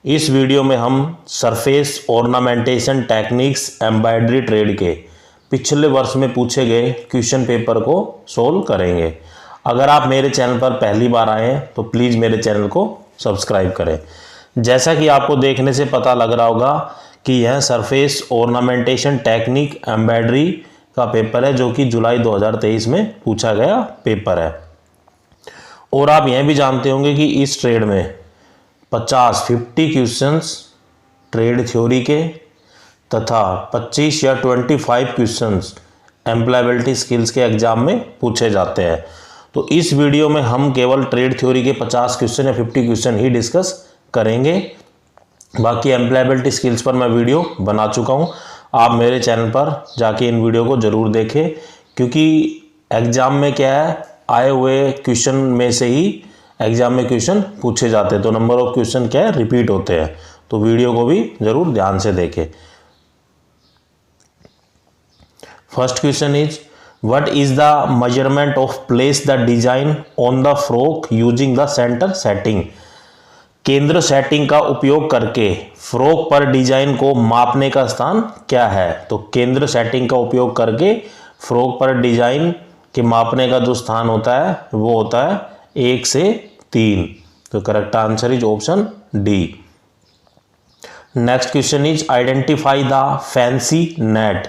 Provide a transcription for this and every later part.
इस वीडियो में हम surface ornamentation techniques embroidery trade के पिछले वर्ष में पूछे गए क्वेश्चन पेपर को सोल्व करेंगे। अगर आप मेरे चैनल पर पहली बार आए हैं तो प्लीज़ मेरे चैनल को सब्सक्राइब करें। जैसा कि आपको देखने से पता लग रहा होगा कि यह सरफेस ऑर्नामेंटेशन टेक्निक एम्ब्रॉयडरी का पेपर है जो कि जुलाई 2023 में पूछा गया पेपर है। और आप यह भी जानते होंगे कि इस ट्रेड में 50 क्वेश्चंस ट्रेड थ्योरी के तथा 25 या 25 क्वेश्चंस एम्प्लॉयबिलिटी स्किल्स के एग्जाम में पूछे जाते हैं। तो इस वीडियो में हम केवल ट्रेड थ्योरी के 50 क्वेश्चन या 50 क्वेश्चन ही डिस्कस करेंगे। बाकी एम्प्लॉयबिलिटी स्किल्स पर मैं वीडियो बना चुका हूं। आप मेरे चैनल पर जाके इन वीडियो को ज़रूर देखें, क्योंकि एग्ज़ाम में क्या है, आए हुए क्वेश्चन में से ही एग्जाम में क्वेश्चन पूछे जाते हैं। तो नंबर ऑफ क्वेश्चन क्या है, रिपीट होते हैं। तो वीडियो को भी जरूर ध्यान से देखें। First question is what is the measurement of place the design on the frock using the centre setting. केंद्र सेटिंग का उपयोग करके फ्रॉक पर डिजाइन को मापने का स्थान क्या है। तो केंद्र सेटिंग का उपयोग करके फ्रॉक पर डिजाइन के मापने का जो स्थान होता है वो होता है 1 से 3। तो correct answer is option D. Next question is identify the fancy net.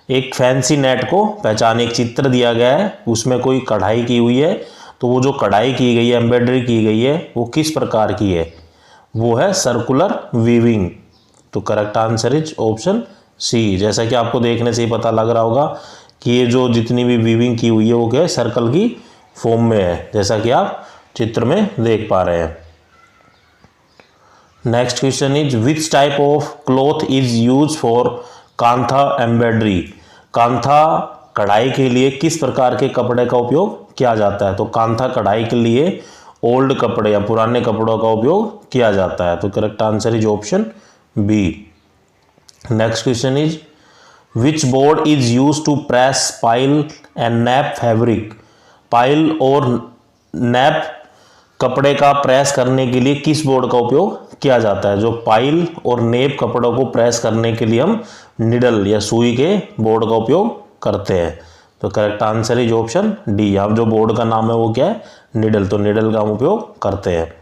एक फैंसी नेट को पहचाने। एक चित्र दिया गया है, उसमें कोई कढ़ाई की हुई है। तो वो जो कढ़ाई की गई है, एम्ब्रॉयडरी की गई है, वो किस प्रकार की है, वो है सर्कुलर वीविंग। तो correct answer is option C. जैसा कि आपको देखने से ही पता लग रहा होगा कि ये जो जितनी भी वीविंग की हुई है वो क्या है, सर्कल की फॉर्म में है, जैसा कि आप चित्र में देख पा रहे हैं। Next question is which type of cloth is use for kantha embroidery. Kantha कढ़ाई के लिए किस प्रकार के कपड़े का उपयोग किया जाता है। तो कांथा कढ़ाई के लिए ओल्ड कपड़े या पुराने कपड़ों का उपयोग किया जाता है। तो correct answer is option B. Next question is which board is use to press pile and nap fabric. Pile और नैप कपड़े का प्रेस करने के लिए किस बोर्ड का उपयोग किया जाता है। जो पाइल और नेप कपड़ों को प्रेस करने के लिए हम निडल या सुई के बोर्ड का उपयोग करते हैं। तो correct answer is option D. यहाँ जो बोर्ड का नाम है वो क्या है, निडल। तो निडल का हम उपयोग करते हैं।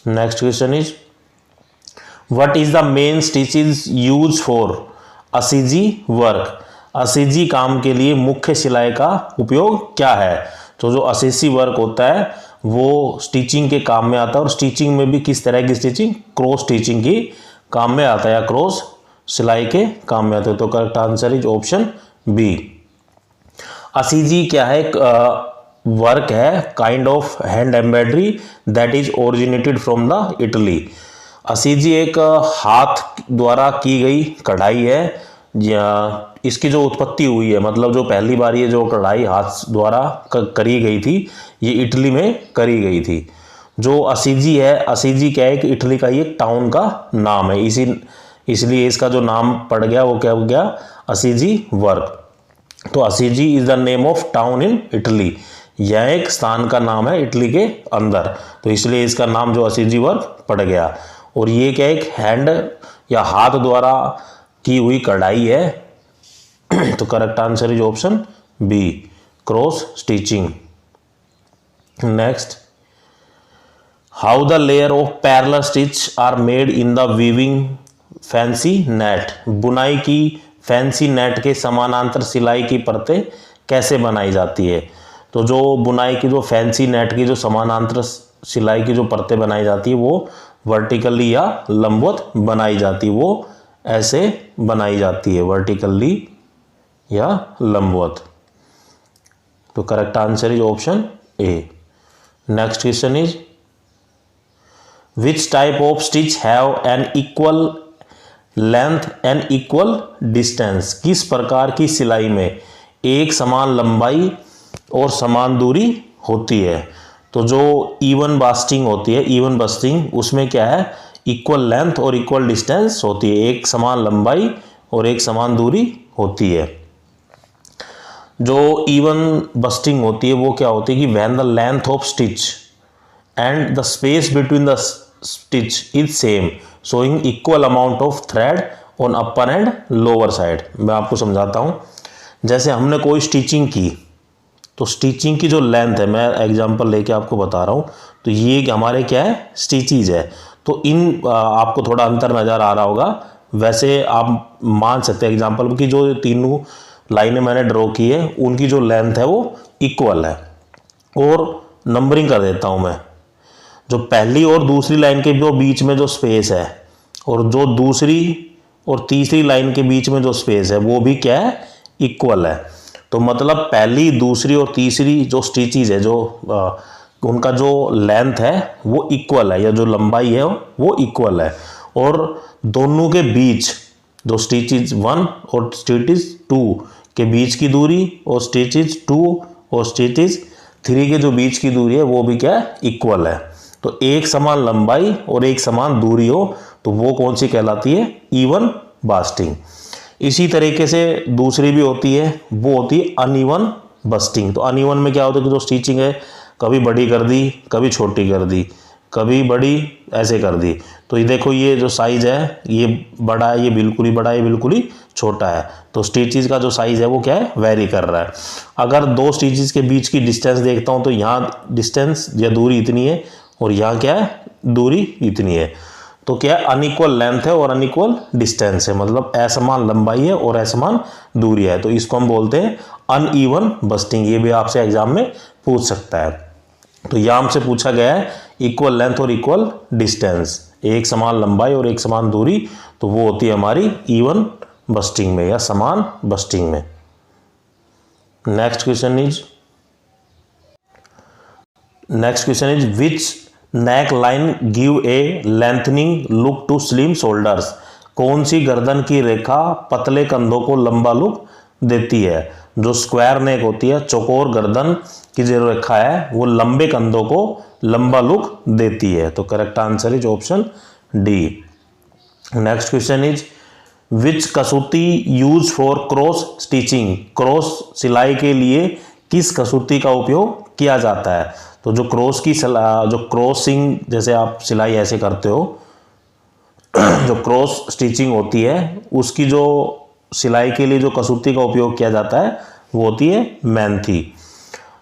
Next question is what is the main stitches use for Assisi work. Assisi काम के लिए मुख्य सिलाई का उपयोग क्या है। तो जो असीसी वर्क होता है वो स्टिचिंग के काम में आता है। और स्टिचिंग में भी किस तरह की स्टिचिंग, क्रॉस स्टिचिंग की काम में आता है या क्रॉस सिलाई के काम में आता है। तो correct answer is option B. Assisi क्या है, वर्क है, kind of hand embroidery that is originated from the Italy. Assisi एक हाथ द्वारा की गई कढ़ाई है, या इसकी जो उत्पत्ति हुई है, मतलब जो पहली बार ये जो कढ़ाई हाथ द्वारा करी गई थी ये इटली में करी गई थी। जो असीजी है, असीजी क्या है कि इटली का ये टाउन का नाम है, इसलिए इसका जो नाम पड़ गया वो क्या हो गया, असीजी वर्क। तो Assisi is the name of town in Italy. यह एक स्थान का नाम है इटली के अंदर, तो इसलिए इसका नाम जो असीजी वर्क पड़ गया। और ये क्या एक हैंड या हाथ द्वारा की हुई कढ़ाई है। तो correct answer is option B, cross stitching. Next, how the layer of parallel stitch are made in the weaving fancy net. बुनाई की फैंसी नेट के समानांतर सिलाई की परतें कैसे बनाई जाती है। तो जो बुनाई की जो फैंसी नेट की जो समानांतर सिलाई की जो परतें बनाई जाती है वो वर्टिकली या लंबवत बनाई जाती है। वो ऐसे बनाई जाती है, वर्टिकली या लंबवत। तो correct answer is option A. Next question is which type of stitch have an equal length and equal distance. किस प्रकार की सिलाई में एक समान लंबाई और समान दूरी होती है। तो जो इवन बास्टिंग होती है, इवन बस्टिंग, उसमें क्या है, इक्वल लेंथ और इक्वल डिस्टेंस होती है, एक समान लंबाई और एक समान दूरी होती है। जो इवन बस्टिंग होती है वो क्या होती है कि when the length of stitch and the space between the stitch is same showing equal amount of thread on upper and lower side. मैं आपको समझाता हूँ। जैसे हमने कोई स्टिचिंग की, तो स्टिचिंग की जो लेंथ है, मैं एग्जांपल लेके आपको बता रहा हूँ, तो ये हमारे क्या है, स्टिचेज है। तो इन आपको थोड़ा अंतर नज़र आ रहा होगा। वैसे आप मान सकते हैं एग्जांपल की जो तीनों लाइनें मैंने ड्रॉ की है उनकी जो लेंथ है वो इक्वल है। और नंबरिंग कर देता हूँ मैं। जो पहली और दूसरी लाइन के जो बीच में जो स्पेस है और जो दूसरी और तीसरी लाइन के बीच में जो स्पेस है वो भी क्या है, इक्वल है। तो मतलब पहली, दूसरी और तीसरी जो स्टिचेज है, जो उनका जो लेंथ है वो इक्वल है, या जो लंबाई है वो इक्वल है। और दोनों के बीच जो स्टिचेज 1 और स्टिचेज 2 के बीच की दूरी और स्टिचेज 2 और स्टिचेज 3 के जो बीच की दूरी है वो भी क्या है, इक्वल है। तो एक समान लंबाई और एक समान दूरी हो तो वो कौन सी कहलाती है, इवन बास्टिंग। इसी तरीके से दूसरी भी होती है, वो होती है अनइवन बस्टिंग। तो अनइवन में क्या होता है कि जो स्टिचिंग है कभी बड़ी कर दी, कभी छोटी कर दी, कभी बड़ी ऐसे कर दी। तो ये देखो, ये जो साइज है ये बड़ा है, ये बिल्कुल ही बड़ा है, ये बिल्कुल ही छोटा है। तो स्टिचेस का जो साइज है वो क्या है, वेरी कर रहा है। अगर दो स्टिचेस के बीच की डिस्टेंस देखता हूँ तो यहाँ डिस्टेंस या दूरी इतनी है और यहाँ क्या है, दूरी इतनी है। तो क्या है, अनइक्वल लेंथ है और अनइक्वल डिस्टेंस है, मतलब असमान लंबाई है और असमान दूरी है। तो इसको हम बोलते हैं अनइवन बस्टिंग। ये भी आपसे एग्जाम में पूछ सकता है। तो यहाँ हमसे पूछा गया है इक्वल लेंथ और इक्वल डिस्टेंस, एक समान लंबाई और एक समान दूरी, तो वो होती है हमारी इवन बस्टिंग में या समान बस्टिंग में। Next question is which neck line give a lengthening look to slim shoulders. कौन सी गर्दन की रेखा पतले कंधों को लंबा लुक देती है। जो स्क्वायर नेक होती है, चौकोर गर्दन की जो रेखा है वो लंबे कंधों को लंबा लुक देती है। तो correct answer is option D. Next question is which Kasuti use for cross stitching. Cross सिलाई के लिए किस कसूती का उपयोग किया जाता है। तो जो जो क्रॉसिंग, जैसे आप सिलाई ऐसे करते हो, जो क्रॉस स्टिचिंग होती है उसकी जो सिलाई के लिए जो कसूती का उपयोग किया जाता है वो होती है मेहंदी।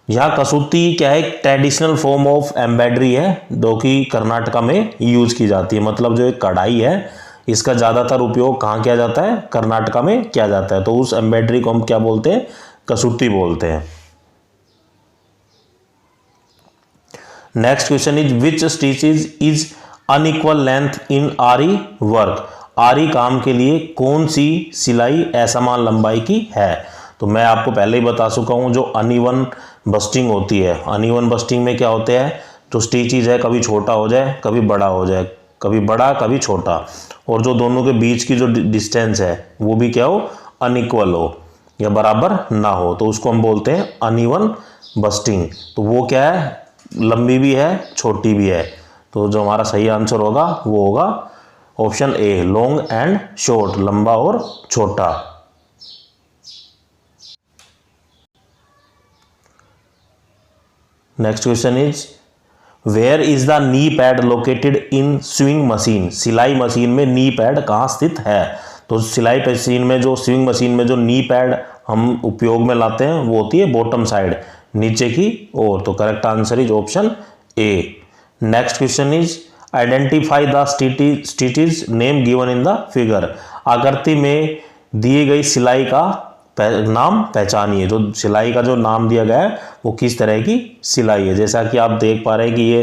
यहाँ कसूती क्या है, एक ट्रेडिशनल फॉर्म ऑफ एम्ब्रॉयडरी है जो कि कर्नाटका में यूज की जाती है। मतलब जो एक कढ़ाई है इसका ज़्यादातर उपयोग कहाँ किया जाता है, कर्नाटका में किया जाता है। तो उस एम्ब्रॉयडरी को हम क्या बोलते हैं, कसूती बोलते हैं। Next question is which stitches is unequal length in aari work. आरी काम के लिए कौन सी सिलाई असमान लंबाई की है। तो मैं आपको पहले ही बता चुका हूं, जो अनइवन बस्टिंग होती है, अनइवन बस्टिंग में क्या होते हैं, जो स्टिचेज है कभी छोटा हो जाए कभी बड़ा हो जाए, कभी बड़ा कभी छोटा, और जो दोनों के बीच की जो डिस्टेंस है वो भी क्या हो, अनइक्वल हो या बराबर ना हो। तो उसको हम बोलते हैं अनइवन बस्टिंग। तो वो क्या है, लंबी भी है छोटी भी है। तो जो हमारा सही आंसर होगा वो होगा option A, long and short, लंबा और छोटा। Next question is where is the knee pad located in swing machine. सिलाई मशीन में नी पैड कहाँ स्थित है। तो सिलाई मशीन में, जो स्विंग मशीन में जो नी पैड हम उपयोग में लाते हैं वो होती है बॉटम साइड, नीचे की ओर। तो correct answer is option A. Next question is identify the stitches name given in the figure. आकृति में दिए गई सिलाई का नाम पहचानिए। जो सिलाई का जो नाम दिया गया है वो किस तरह की सिलाई है। जैसा कि आप देख पा रहे हैं कि ये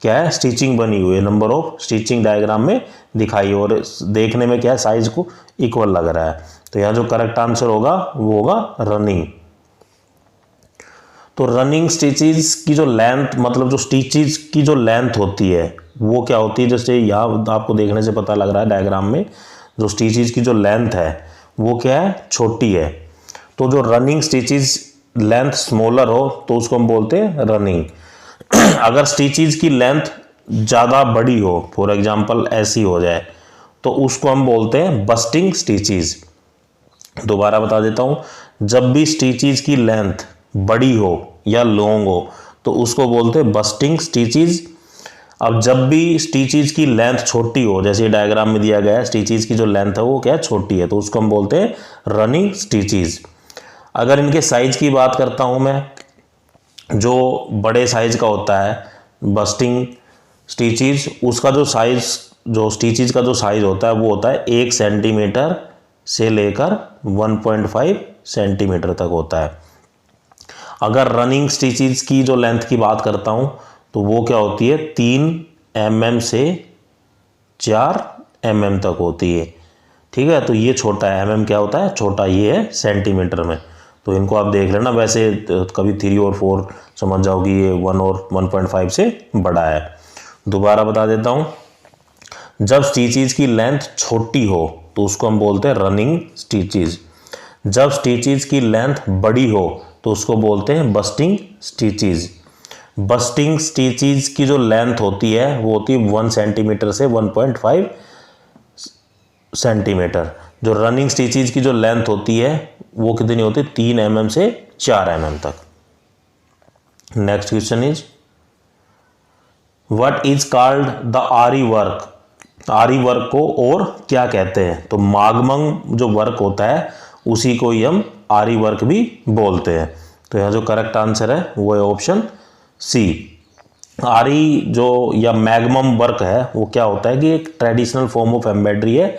क्या है, स्टिचिंग बनी हुई है, नंबर ऑफ स्टिचिंग डायग्राम में दिखाई, और देखने में क्या है, साइज को इक्वल लग रहा है। तो यहाँ जो करेक्ट आंसर होगा वो होगा रनिंग। तो रनिंग स्टिचेस की जो लेंथ, मतलब जो स्टिचेस की जो लेंथ होती है वो क्या होती है, जैसे यहाँ आपको देखने से पता लग रहा है डायग्राम में, जो स्टिचेस की जो लेंथ है वो क्या है, छोटी है। तो जो रनिंग स्टिचेस लेंथ स्मॉलर हो तो उसको हम बोलते हैं रनिंग। अगर स्टिचेस की लेंथ ज़्यादा बड़ी हो, फॉर एग्जांपल ऐसी हो जाए, तो उसको हम बोलते हैं बस्टिंग स्टिचेस। दोबारा बता देता हूँ, जब भी स्टिचेस की लेंथ बड़ी हो या लॉन्ग हो तो उसको बोलते हैं बस्टिंग स्टिचेस। अब जब भी स्टिचेस की लेंथ छोटी हो, जैसे डायग्राम में दिया गया है, स्टिचेस की जो लेंथ है वो क्या है, छोटी है, तो उसको हम बोलते हैं रनिंग स्टिचेस। अगर इनके साइज की बात करता हूं मैं, जो बड़े साइज का होता है बस्टिंग स्टिचेस, उसका जो साइज, जो स्टिचेस का जो साइज होता है वो होता है 1 सेंटीमीटर से लेकर 1.5 सेंटीमीटर तक होता है। अगर रनिंग स्टिचेस की जो लेंथ की बात करता हूं तो वो क्या होती है, 3 mm से 4 mm तक होती है। ठीक है, तो ये छोटा है, mm क्या होता है, छोटा, ये है सेंटीमीटर में। तो इनको आप देख लेना, वैसे कभी 3 और 4 समझ जाओ कि ये 1 और 1.5 से बड़ा है। दोबारा बता देता हूँ, जब स्टिचेस की लेंथ छोटी हो तो उसको हम बोलते हैं रनिंग स्टिचेस। जब स्टिचेस की लेंथ बड़ी हो तो उसको बोलते हैं बस्टिंग स्टिचेस। बस्टिंग स्टिचेस की जो लेंथ होती है वो होती है 1 सेंटीमीटर से 1.5 सेंटीमीटर। जो रनिंग स्टिचेस की जो लेंथ होती है वो कितनी होती है, 3 mm से 4 mm तक। Next question is, what is called the आरी वर्क। आरी वर्क को और क्या कहते हैं, तो मागमंग जो वर्क होता है उसी को ही हम आरी वर्क भी बोलते हैं। तो यहाँ जो करेक्ट आंसर है वो है ऑप्शन सी। आरी जो या मैगमम वर्क है वो क्या होता है कि एक ट्रेडिशनल फॉर्म ऑफ एम्ब्रॉयडरी है,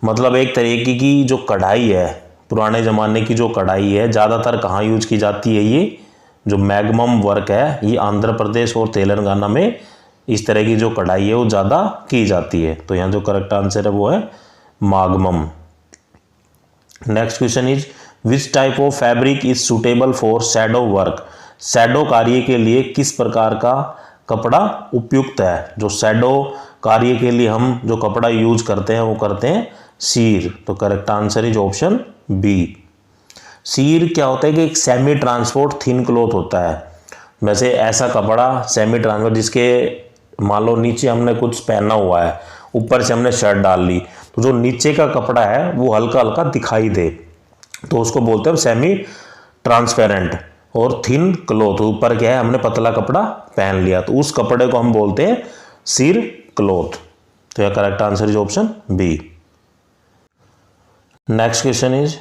मतलब एक तरीके की जो कढ़ाई है, पुराने ज़माने की जो कढ़ाई है, ज़्यादातर कहाँ यूज की जाती है, ये जो मैगमम वर्क है ये आंध्र प्रदेश और तेलंगाना में इस तरह की जो कढ़ाई है वो ज़्यादा की जाती है। तो यहाँ जो करेक्ट आंसर है वो है मागमम। Next question is, which type of fabric is suitable for shadow work. Shadow कार्य के लिए किस प्रकार का कपड़ा उपयुक्त है। जो शैडो कार्य के लिए हम जो कपड़ा यूज करते हैं वो करते हैं सीर। तो correct answer is option B. Sheer क्या होता है कि एक सेमी ट्रांसपोर्ट थिन क्लॉथ होता है। वैसे ऐसा कपड़ा सेमी ट्रांसपोर्ट जिसके मान लो नीचे हमने कुछ पहना हुआ है, ऊपर से हमने शर्ट डाल ली, तो जो नीचे का कपड़ा है वो हल्का हल्का दिखाई दे, तो उसको बोलते हैं सेमी ट्रांसपेरेंट। और थिन क्लॉथ, ऊपर क्या है हमने पतला कपड़ा पहन लिया, तो उस कपड़े को हम बोलते हैं सीर क्लॉथ। तो यह correct answer is option B. Next question is,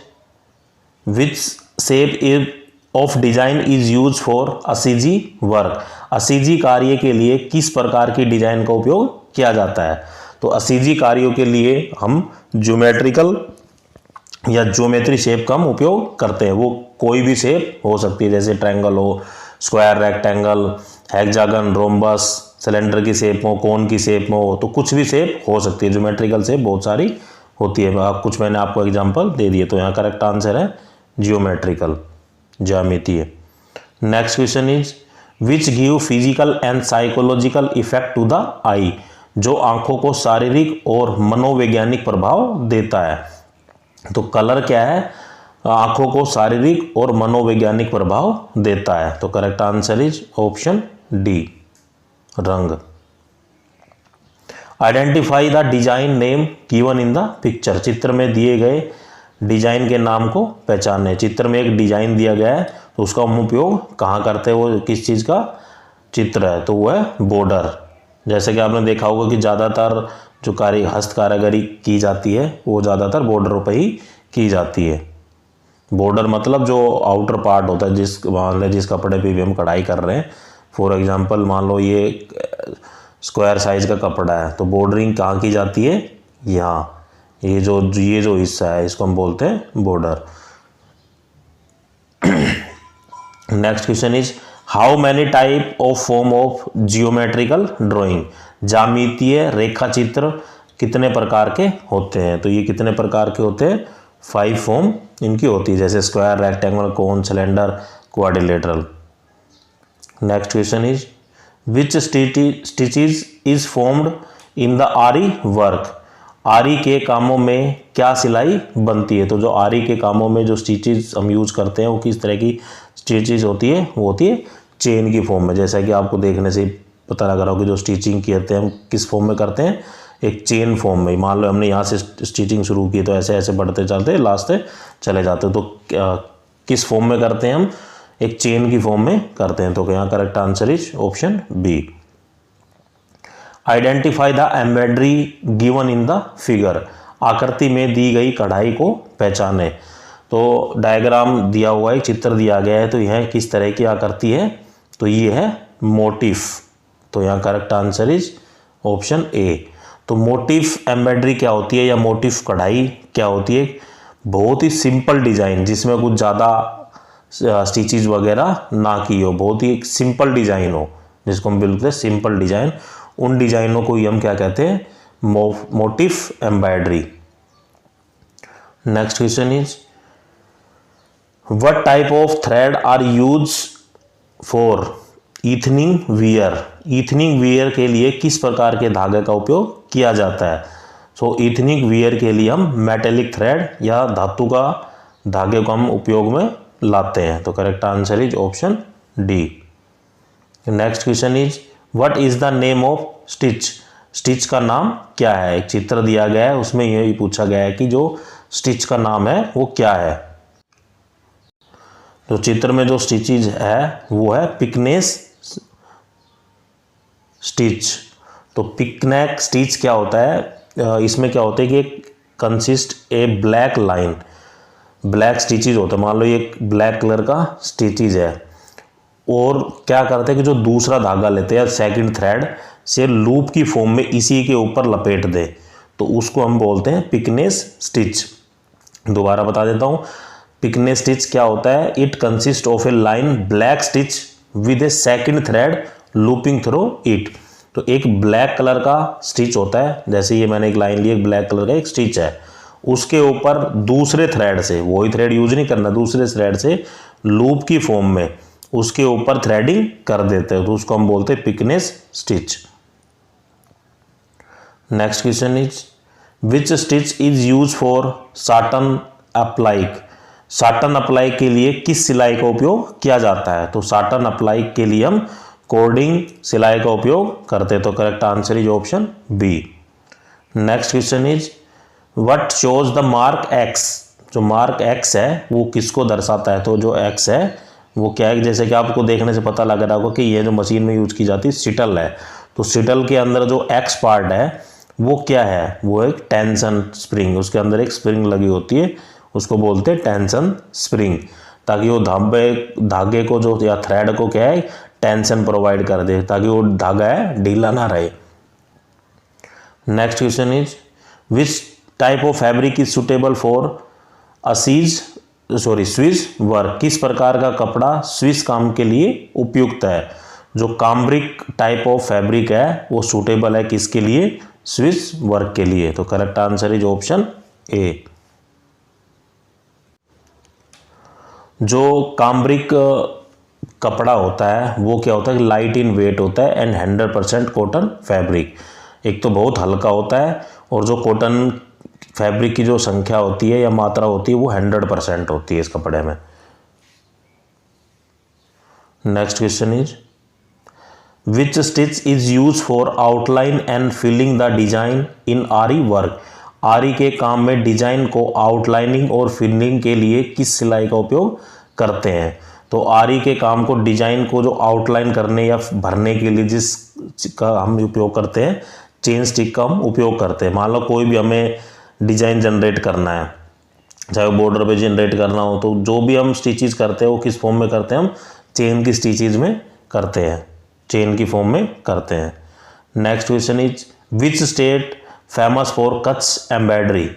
which shape is of design is use for Assisi work. Assisi कार्य के लिए किस प्रकार की डिजाइन का उपयोग किया जाता है। तो असीजी कार्यों के लिए हम ज्योमेट्रिकल या ज्योमेट्री शेप का हम उपयोग करते हैं। वो कोई भी शेप हो सकती है, जैसे ट्रायंगल हो, square, rectangle, hexagon, rhombus, cylinder की शेप हो, कोन की शेप में हो, तो कुछ भी शेप हो सकती है। ज्योमेट्रिकल शेप बहुत सारी होती है, आप कुछ मैंने आपको एग्जांपल दे दिए। तो यहाँ करेक्ट आंसर है जियोमेट्रिकल, ज्यामितीय। Next question is, which give physical and psychological effect to the eye. जो आंखों को शारीरिक और मनोवैज्ञानिक प्रभाव देता है। तो कलर क्या है, आंखों को शारीरिक और मनोवैज्ञानिक प्रभाव देता है। तो correct answer is option D, रंग। Identify the design name given in the picture. चित्र में दिए गए डिजाइन के नाम को पहचाने। चित्र में एक डिजाइन दिया गया है तो उसका हम उपयोग कहाँ करते हैं, वो किस चीज़ का चित्र है, तो वो है बॉर्डर। जैसे कि आपने देखा होगा कि ज़्यादातर जो हस्त कारीगरी की जाती है वो ज़्यादातर बॉर्डरों पर ही की जाती है। बॉर्डर मतलब जो आउटर पार्ट होता है, जिस कपड़े पे भी हम कढ़ाई कर रहे हैं। फॉर एग्जांपल मान लो ये स्क्वायर साइज का कपड़ा है, तो बॉर्डरिंग कहाँ की जाती है, यहाँ। ये जो हिस्सा है इसको हम बोलते हैं border. Next question is, how many type of form of geometrical drawing. ज्यामितीय रेखा चित्र कितने प्रकार के होते हैं। तो ये कितने प्रकार के होते हैं, 5 फॉर्म इनकी होती है, जैसे square, rectangle, cone, cylinder, quadrilateral. Next question is, which stitches is formed in the आरी वर्क। आरी के कामों में क्या सिलाई बनती है। तो जो आरी के कामों में जो स्टिचेस हम यूज करते हैं वो किस तरह की स्टिचेस होती है, वो होती है चेन की फॉर्म में। जैसा कि आपको देखने से पता लग रहा हो कि जो स्टिचिंग करते हैं हम किस फॉर्म में करते हैं, एक चेन फॉर्म में। मान लो हमने यहाँ से स्टिचिंग शुरू की तो ऐसे ऐसे बढ़ते चलते लास्ट तक चले जाते, तो किस फॉर्म में करते हैं हम, एक चेन की फॉर्म में करते हैं। तो यहाँ correct answer is option B. Identify the embroidery given in the figure, आकृति में दी गई कढ़ाई को पहचाने। तो डायग्राम दिया हुआ है, चित्र दिया गया है, तो यह किस तरह की आकृति है, तो ये है मोटिफ। तो यहाँ करेक्ट आंसर इज ऑप्शन ए। तो मोटिफ एम्ब्रॉयडरी क्या होती है या मोटिफ कढ़ाई क्या होती है? बहुत ही सिंपल डिजाइन जिसमें कुछ ज़्यादा स्टिचेज वगैरह ना की हो, बहुत ही सिंपल डिजाइन हो, जिसको हम बोलते हैं सिंपल डिजाइन। उन डिजाइनों को ही हम क्या कहते हैं? Motif embroidery. Next question is what type of thread are use for evening wear? Evening wear के लिए किस प्रकार के धागे का उपयोग किया जाता है? सो ईथनिंग वियर के लिए हम मेटेलिक थ्रेड या धातु का धागे को हम उपयोग में लाते हैं। तो correct answer is option D. Next question is what is the name of stitch? Stitch का नाम क्या है? एक चित्र दिया गया है, उसमें यही पूछा गया है कि जो स्टिच का नाम है वो क्या है। तो चित्र में जो स्टिचेज है वो है पिकनेस स्टिच। तो पिकनेक स्टिच क्या होता है? इसमें क्या होता है कि कंसिस्ट ए ब्लैक लाइन, ब्लैक स्टिचेज होता है। मान लो ये ब्लैक कलर का स्टिचेज है, और क्या करते हैं कि जो दूसरा धागा लेते हैं या सेकंड थ्रेड से लूप की फॉर्म में इसी के ऊपर लपेट दे, तो उसको हम बोलते हैं पिकनेस स्टिच। दोबारा बता देता हूँ, पिकनेस स्टिच क्या होता है? It consist of A line black stitch with A second thread looping through it. तो एक ब्लैक कलर का स्टिच होता है, जैसे ये मैंने एक लाइन ली, एक ब्लैक कलर का एक स्टिच है, उसके ऊपर दूसरे थ्रेड से, वही थ्रेड यूज नहीं करना, दूसरे थ्रेड से लूप की फॉर्म में उसके ऊपर थ्रेडिंग कर देते हैं, तो उसको हम बोलते हैं Pekinese stitch. Next question is which stitch is use for satin applique? Satin apply के लिए किस सिलाई का उपयोग किया जाता है? तो साटन अप्लाई के लिए हम कोडिंग सिलाई का उपयोग करते हैं। तो correct answer is option B. Next question is what shows the mark X? जो मार्क एक्स है वो किसको दर्शाता है? तो जो एक्स है वो क्या है? जैसे कि आपको देखने से पता लग रहा होगा कि ये जो मशीन में यूज की जाती है सिटल है, तो सिटल के अंदर जो एक्स पार्ट है वो क्या है? वो एक टेंशन स्प्रिंग, उसके अंदर एक स्प्रिंग लगी होती है, उसको बोलते हैं टेंशन स्प्रिंग, ताकि वो धागे को जो या थ्रेड को क्या है टेंशन प्रोवाइड कर दे, ताकि वो धागा है ढीला ना रहे। Next question is which type of fabric is suitable for Swiss work? किस प्रकार का कपड़ा स्विस काम के लिए उपयुक्त है? जो काम्ब्रिक टाइप ऑफ फैब्रिक है वो सूटेबल है किसके लिए? स्विस वर्क के लिए। तो करेक्ट आंसर इज ऑप्शन ए। जो काम्ब्रिक कपड़ा होता है वो क्या होता है? लाइट इन वेट होता है एंड 100% कॉटन फैब्रिक। एक तो बहुत हल्का होता है, और जो कॉटन फैब्रिक की जो संख्या होती है या मात्रा होती है वो 100% होती है इस कपड़े में। Next question is which stitch is use for outline and filling the design in aari work? आरी के काम में डिजाइन को आउटलाइनिंग और फिलिंग के लिए किस सिलाई का उपयोग करते हैं? तो आरी के काम को, डिजाइन को जो आउटलाइन करने या भरने के लिए जिसका हम उपयोग करते हैं, चेन स्टिक का हम उपयोग करते हैं। मान लो कोई भी हमें डिजाइन जनरेट करना है, चाहे वो बॉर्डर पे जनरेट करना हो, तो जो भी हम स्टिचेज करते हैं वो किस फॉर्म में करते हैं? हम चेन की स्टिचेज में करते हैं, चेन की फॉर्म में करते हैं। Next question is which state famous for Kutch embroidery?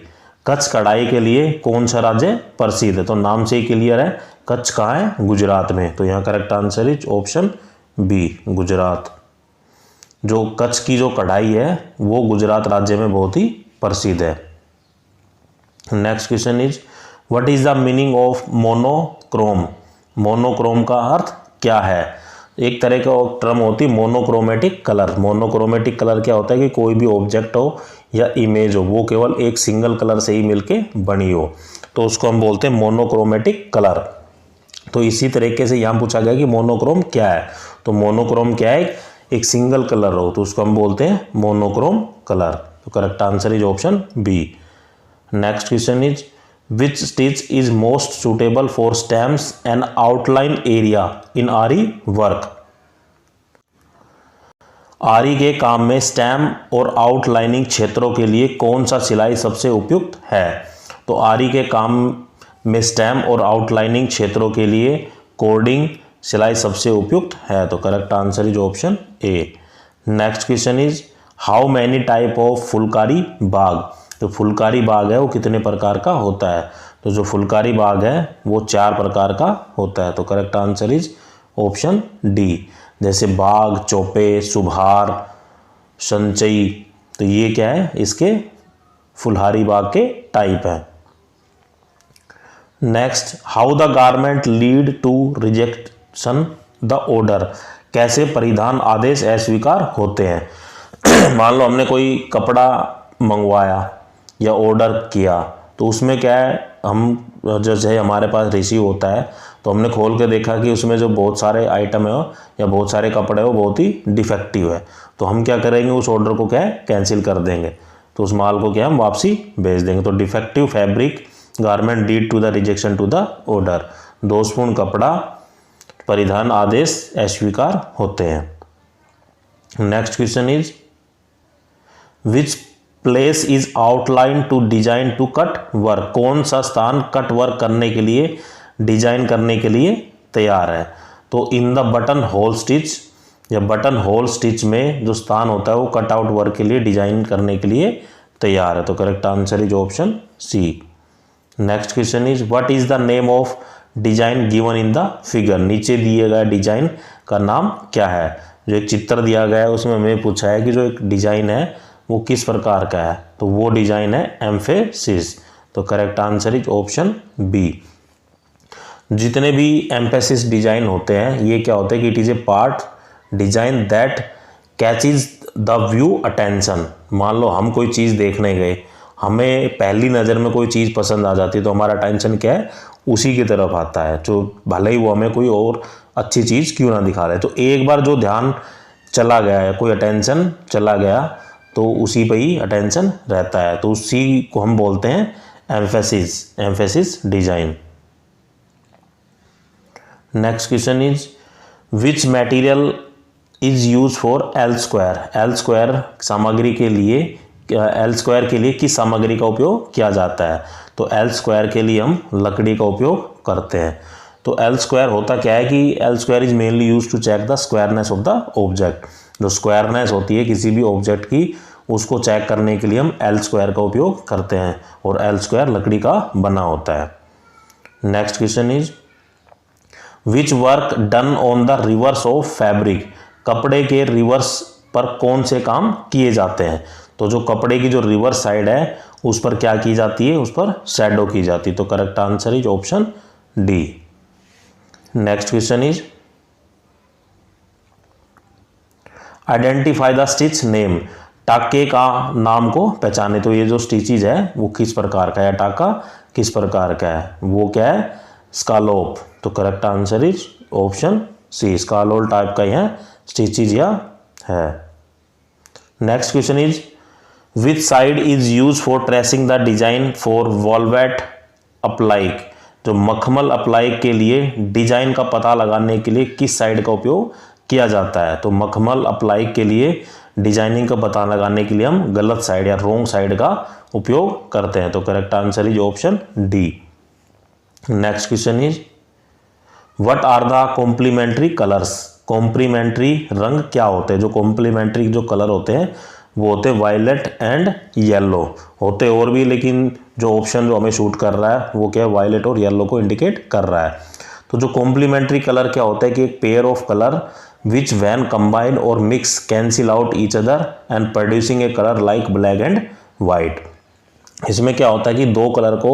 Kutch कढ़ाई के लिए कौन सा राज्य प्रसिद्ध है? तो नाम से ही क्लियर है, कच्छ कहाँ है? गुजरात में। तो यहाँ correct answer is option B, Gujarat. जो कच्छ की जो कढ़ाई है वो गुजरात राज्य में बहुत ही प्रसिद्ध है। Next question is what is the meaning of monochrome? Monochrome का अर्थ क्या है? एक तरह का टर्म होती है मोनोक्रोमेटिक कलर। मोनोक्रोमेटिक कलर क्या होता है कि कोई भी ऑब्जेक्ट हो या इमेज हो वो केवल एक सिंगल कलर से ही मिलके बनी हो, तो उसको हम बोलते हैं मोनोक्रोमेटिक कलर। तो इसी तरीके से यहाँ पूछा गया कि मोनोक्रोम क्या है? तो मोनोक्रोम क्या है? एक सिंगल कलर हो, तो उसको हम बोलते हैं मोनोक्रोम कलर। तो correct answer is option B. Next question is which stitch is most suitable for stems and outline area in aari work? आरी के काम में स्टेम और आउटलाइनिंग क्षेत्रों के लिए कौन सा सिलाई सबसे उपयुक्त है? तो आरी के काम में स्टेम और आउटलाइनिंग क्षेत्रों के लिए कोडिंग सिलाई सबसे उपयुक्त है। तो correct answer is option A. Next question is how many type of Phulkari Bagh? जो फुलकारी बाग है वो कितने प्रकार का होता है? तो जो फुलकारी बाग है वो 4 प्रकार का होता है। तो correct answer is option D. जैसे बाग, चौपे, सुबहार, संचयी, तो ये क्या है? इसके फुलहारी बाग के टाइप है। Next, how the garment lead to rejection the order? कैसे परिधान आदेश अस्वीकार होते हैं? मान लो हमने कोई कपड़ा मंगवाया या ऑर्डर किया, तो उसमें क्या है, हम जैसे हमारे पास रिसीव होता है तो हमने खोल के देखा कि उसमें जो बहुत सारे आइटम है या बहुत सारे कपड़े हो बहुत ही डिफेक्टिव है, तो हम क्या करेंगे, उस ऑर्डर को क्या है कैंसिल कर देंगे, तो उस माल को क्या हम वापसी भेज देंगे। तो defective fabric garment lead to the rejection to the order. दोषपूर्ण कपड़ा परिधान आदेश अस्वीकार होते हैं। Next question is which place is outline to design to cut work? कौन सा स्थान कट वर्क करने के लिए, डिजाइन करने के लिए तैयार है? तो in the button whole stitch या बटन होल स्टिच में जो स्थान होता है वो कट आउट वर्क के लिए, डिजाइन करने के लिए तैयार है। तो correct answer is option C. Next question is what is the name of design given in the figure? नीचे दिए गए डिजाइन का नाम क्या है? जो एक चित्र दिया गया है उसमें हमें पूछा है कि जो एक डिजाइन है वो किस प्रकार का है, तो वो डिजाइन है एम्फेसिस। तो correct answer is option B. जितने भी एम्फेसिस डिजाइन होते हैं ये क्या होते हैं कि it is a part design that catches the view attention. मान लो हम कोई चीज़ देखने गए, हमें पहली नज़र में कोई चीज़ पसंद आ जाती है तो हमारा अटेंशन क्या है, उसी की तरफ आता है, जो भले ही वो हमें कोई और अच्छी चीज़ क्यों ना दिखा रहे। तो एक बार जो ध्यान चला गया है, कोई अटेंशन चला गया, तो उसी पे ही अटेंशन रहता है, तो उसी को हम बोलते हैं emphasis design. Next question is which material is use for L square? L square सामग्री के लिए, एल स्क्वायर के लिए किस सामग्री का उपयोग किया जाता है? तो एल स्क्वायर के लिए हम लकड़ी का उपयोग करते हैं। तो एल स्क्वायर होता क्या है कि L square is mainly use to check the squareness of the object. जो स्क्वायरनेस होती है किसी भी ऑब्जेक्ट की, उसको चेक करने के लिए हम एल स्क्वायर का उपयोग करते हैं, और एल स्क्वायर लकड़ी का बना होता है। Next question is which work done on the reverse of fabric? कपड़े के रिवर्स पर कौन से काम किए जाते हैं? तो जो कपड़े की जो रिवर्स साइड है उस पर क्या की जाती है, उस पर शैडो की जाती है। तो correct answer is option D. Next question is identify the stitch name. टाके का नाम को पहचाने। तो ये जो स्टिचेज है वो किस प्रकार का है, टाका किस प्रकार का है, वो क्या है, स्कालोप। तो correct answer is option C, scallop type का ही है स्टिचेज या है। Next question is which side is use for tracing the design for velvet applique? जो मखमल अप्लाइक के लिए डिजाइन का पता लगाने के लिए किस साइड का उपयोग किया जाता है? तो मखमल अप्लाइक के लिए डिजाइनिंग का पता लगाने के लिए हम गलत साइड या रोंग साइड का उपयोग करते हैं। तो correct answer is option D. Next question is what are the complementary colours? Complementary रंग क्या होते हैं? जो कॉम्प्लीमेंट्री जो कलर होते हैं वो होते हैं वायलेट एंड येलो। होते और भी, लेकिन जो ऑप्शन जो हमें शूट कर रहा है वो क्या है, वायलेट और येलो को इंडिकेट कर रहा है। तो जो कॉम्प्लीमेंट्री कलर क्या होता है कि एक pair of colour which when combine or mix cancel out each other and producing a color like black and white। इसमें क्या होता है कि दो कलर को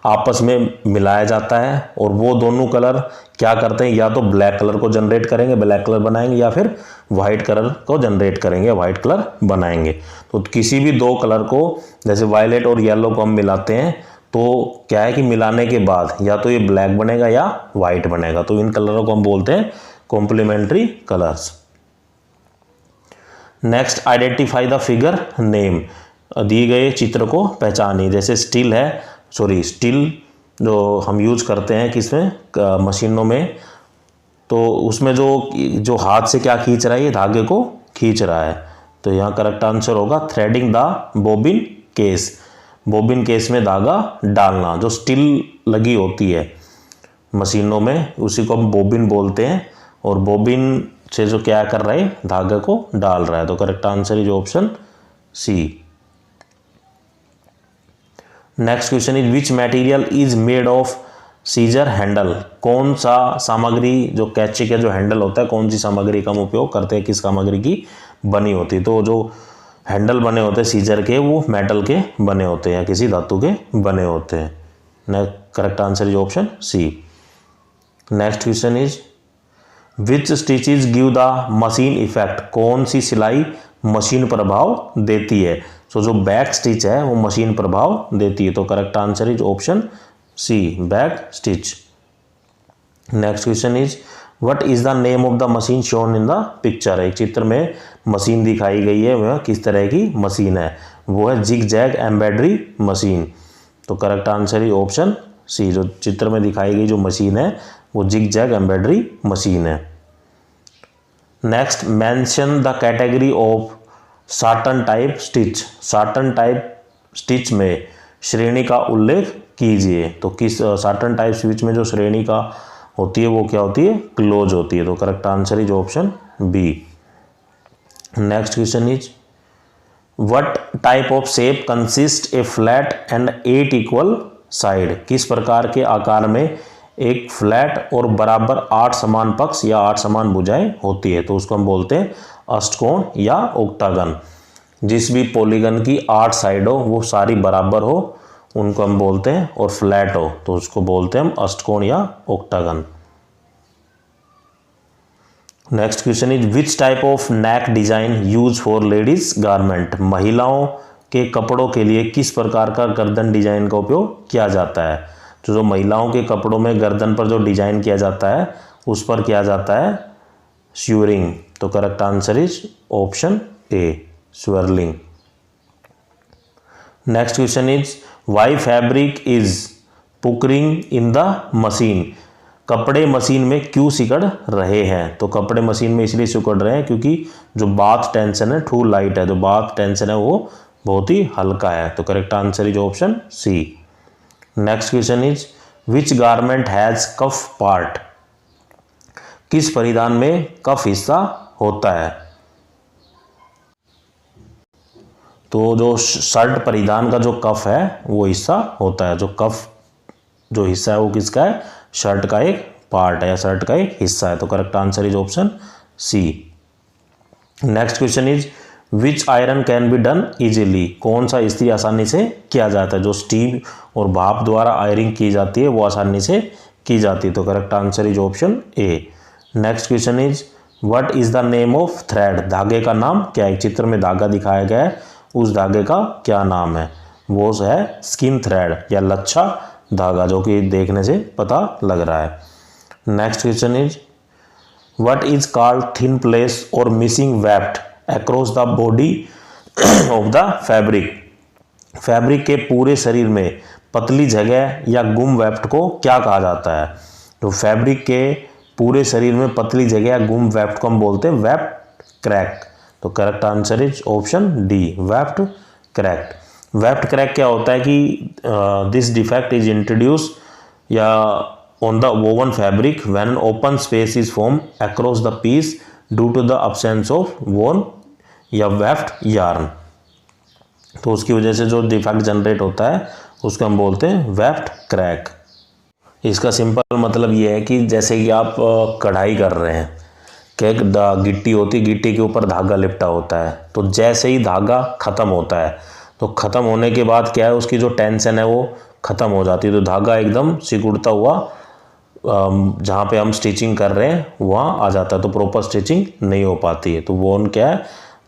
आपस में मिलाया जाता है और वो दोनों कलर क्या करते हैं, या तो ब्लैक कलर को जनरेट करेंगे, ब्लैक कलर बनाएंगे, या फिर वाइट कलर को जनरेट करेंगे, वाइट कलर बनाएंगे। तो किसी भी दो कलर को, जैसे वायलेट और येलो को हम मिलाते हैं, तो क्या है कि मिलाने के बाद या तो ये ब्लैक बनेगा या वाइट बनेगा। तो इन कलरों को हम बोलते हैं complementary colours. Next identify the figure name. दिए गए चित्र को पहचानिए। जैसे स्टील है, स्टील जो हम यूज करते हैं किसमें, मशीनों में, तो उसमें जो हाथ से क्या खींच रहा है, ये धागे को खींच रहा है। तो यहाँ करेक्ट आंसर होगा threading the bobbin case. Bobbin case में धागा डालना, जो स्टिल लगी होती है मशीनों में उसी को हम बॉबिन बोलते हैं, और बॉबिन से जो क्या कर रहा है, धागे को डाल रहा है। तो correct answer is option C. Next question is which material is made of scissor handle. कौन सा सामग्री, जो कैंची का जो हैंडल होता है, कौन सी सामग्री का हम उपयोग करते हैं, किस सामग्री की बनी होती है। तो जो हैंडल बने होते हैं सीजर के, वो मेटल के बने होते हैं या किसी धातु के बने होते हैं। Correct answer is option C. Next question is which stitches give the machine effect. कौन सी सिलाई मशीन प्रभाव देती है। तो जो बैक स्टिच है वो मशीन प्रभाव देती है। तो correct answer is option C, back stitch. Next question is what is the name of the machine shown in the picture. एक चित्र में मशीन दिखाई गई है, वह किस तरह की मशीन है, वो है जिग जैग एम्ब्रॉयडरी मशीन। तो correct answer is option C, जो चित्र में दिखाई गई जो मशीन है वो जिग जैग एम्ब्रॉयडरी मशीन है। Next mention the category of satin type stitch. Satin type stitch में श्रेणी का उल्लेख कीजिए। तो किस साटन टाइप स्टिच में जो श्रेणी का होती है वो क्या होती है, क्लोज होती है। तो correct answer is option B. Next question is what type of shape consist a flat and 8 equal side. किस प्रकार के आकार में एक फ्लैट और बराबर 8 समान पक्ष या 8 समान भुजाएं होती है। तो उसको हम बोलते हैं अष्टकोण या ओक्टागन। जिस भी पॉलीगन की 8 साइड हो वो सारी बराबर हो उनको हम बोलते हैं, और फ्लैट हो तो उसको बोलते हैं हम अष्टकोण या octagon. Next question is which type of neck design use for ladies garment. महिलाओं के कपड़ों के लिए किस प्रकार का गर्दन डिजाइन का उपयोग किया जाता है। तो जो महिलाओं के कपड़ों में गर्दन पर जो डिजाइन किया जाता है उस पर किया जाता है स्यूरिंग। तो correct answer is option A, swirling. Next question is why fabric is puckering in the machine. कपड़े मशीन में क्यों सिकड़ रहे हैं। तो कपड़े मशीन में इसलिए सिकड़ रहे हैं क्योंकि जो बाथ टेंशन है टू लाइट है, जो बाथ टेंशन है वो बहुत ही हल्का है। तो correct answer is option C. Next question is which garment has cuff part. किस परिधान में कफ हिस्सा होता है। तो जो शर्ट परिधान का जो कफ है वो हिस्सा होता है। जो कफ जो हिस्सा है वो किसका है, शर्ट का एक पार्ट है या शर्ट का एक हिस्सा है। तो correct answer is option C. Next question is which iron can be done easily. कौन सा इस्त्री आसानी से किया जाता है। जो स्टीम और भाप द्वारा आयरिंग की जाती है वो आसानी से की जाती है। तो correct answer is option A. Next question is what is the name of thread. धागे का नाम क्या है। चित्र में धागा दिखाया गया है, उस धागे का क्या नाम है। वो है स्किन थ्रेड या लच्छा धागा, जो कि देखने से पता लग रहा है। Next question is what is called thin place or missing weft across the body of the fabric. Fabric के पूरे शरीर में पतली जगह या गुम वेफ्ट को क्या कहा जाता है। तो फैब्रिक के पूरे शरीर में पतली जगह या गुम वेफ्ट को हम बोलते हैं वेफ्ट क्रैक। तो correct answer is option D, weft crack. Weft crack क्या होता है कि दिस डिफेक्ट इज इंट्रोड्यूस या on the woven fabric when an open space is form across the piece due to the absence of woven या weft yarn. तो उसकी वजह से जो डिफेक्ट जनरेट होता है उसको हम बोलते हैं वेफ्ट क्रैक। इसका सिंपल मतलब ये है कि जैसे कि आप कढ़ाई कर रहे हैं, कि गिट्टी होती है, गिट्टी के ऊपर धागा लिपटा होता है। तो जैसे ही धागा ख़त्म होता है तो ख़त्म होने के बाद क्या है, उसकी जो टेंशन है वो ख़त्म हो जाती है। तो धागा एकदम सिकुड़ता हुआ जहाँ पे हम स्टिचिंग कर रहे हैं वहाँ आ जाता है। तो प्रॉपर स्टिचिंग नहीं हो पाती है। तो वो क्या है,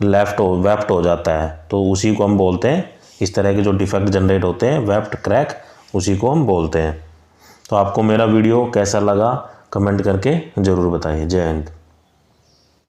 वेफ्ट हो जाता है। तो उसी को हम बोलते हैं, इस तरह के जो डिफेक्ट जनरेट होते हैं वेफ्ट क्रैक, उसी को हम बोलते हैं। तो आपको मेरा वीडियो कैसा लगा कमेंट करके ज़रूर बताइए। जय हिंद।